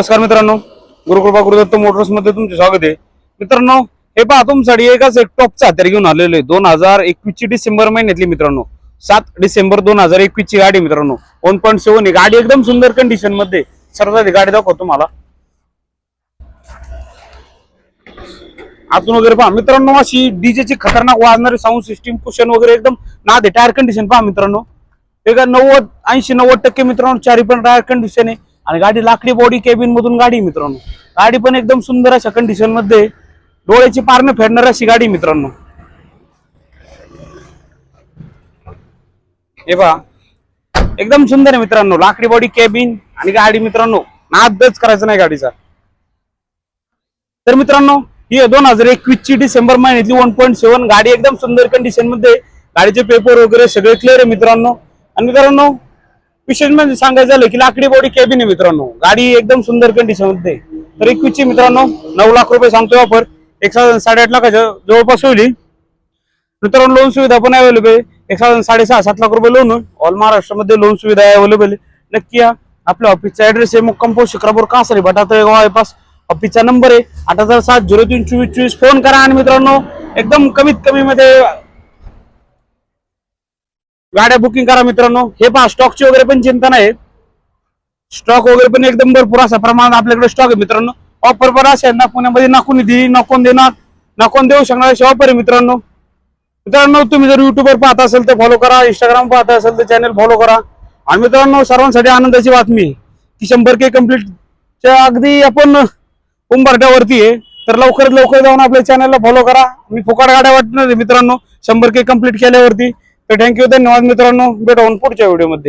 नमस्कार मित्रांनो, गुरुकृपा गुरुदत्त मोटर्स मध्ये तुमचे स्वागत आहे. मित्रांनो, हे पहा तुमच्यासाठी एक टॉपचा हत्यार घेऊन आलेलो आहे. 2021 ची डिसेंबर महिन्यातली मित्रांनो, 7 डिसेंबर 2021 ची गाडी मित्रांनो. 1.7 ही गाडी एकदम सुंदर कंडिशन मध्ये. सर्वात गाडी दाखवतो तुम्हाला आतून वगैरे पहा मित्रांनो. अशी डीजे ची खतरनाक वाजणारी साऊंड सिस्टीम, कुशन वगैरे एकदम नाद आहे. टायर कंडिशन पहा मित्रांनो, एक 80-90% मित्रांनो चारी पण टायर कंडिशन आहे. आणि गाडी लाकडी बॉडी केबिन मधून गाडी मित्रांनो. गाडी पण एकदम सुंदर अशा कंडिशन मध्ये, डोळ्याची पारणं फेडणार अशी गाडी मित्रांनो. हे पहा एकदम सुंदर आहे मित्रांनो, लाकडी बॉडी केबिन आणि गाडी मित्रांनो नादच करायचं नाही गाडीचा. तर मित्रांनो, ही 2021 ची डिसेंबर महिन्यातली 1.7 गाडी एकदम सुंदर कंडिशन मध्ये. गाडीचे पेपर वगैरे सगळे क्लिअर आहे मित्रांनो. आणि मित्रांनो, विशेष म्हणजे सांगायचं झालं की लाकडी बॉडी केबिन आहे मित्रांनो. गाडी एकदम सुंदर कंडिशन मध्ये. तर 21 ची मित्रांनो 9 लाख रुपये सांगतोय ऑफर. 1,8.5 लाखाच्या जवळपास होईल मित्रांनो. लोन सुविधा पण अवेलेबल आहे. 1,6.5-7 लाख रुपये लोन होईल. ऑल महाराष्ट्रामध्ये लोन सुविधा अवेलेबल आहे. नक्की या. आपल्या ऑफिसचा ऍड्रेस आहे मुक्काम पोस्ट शिक्रापूर कासारी बटा तळेगाव बायपास. ऑफिसचा नंबर आहे 8007-03-2424. फोन करा. आणि मित्रांनो, एकदम कमीत कमी मध्ये गाड्या बुकिंग करा मित्रांनो. हे पहा, स्टॉकची वगैरे पण चिंता नाही. स्टॉक वगैरे पण एकदम भरपूर असा प्रमाणात आपल्याकडे स्टॉक आहे मित्रांनो. ऑफर पण असे ना पुण्यामध्ये नाकून दिली नाकून देणार नाकून देऊ शकणार अशी ऑफर आहे मित्रांनो. मित्रांनो, तुम्ही जर युट्यूबवर पाहता असेल तर फॉलो करा, इंस्टाग्राम पाहता असेल तर चॅनल फॉलो करा. आणि मित्रांनो, सर्वांसाठी आनंदाची बातमी की 100K कम्प्लीटच्या अगदी आपण उंबरठ्यावरती आहे. तर लवकरात लवकर जाऊन आपल्या चॅनलला फॉलो करा. मी फुकट गाड्या वाटणार मित्रांनो 100K कम्प्लीट केल्यावरती. तर थँक्यू, धन्यवाद मित्रांनो. भेटू पुढच्या व्हिडिओमध्ये.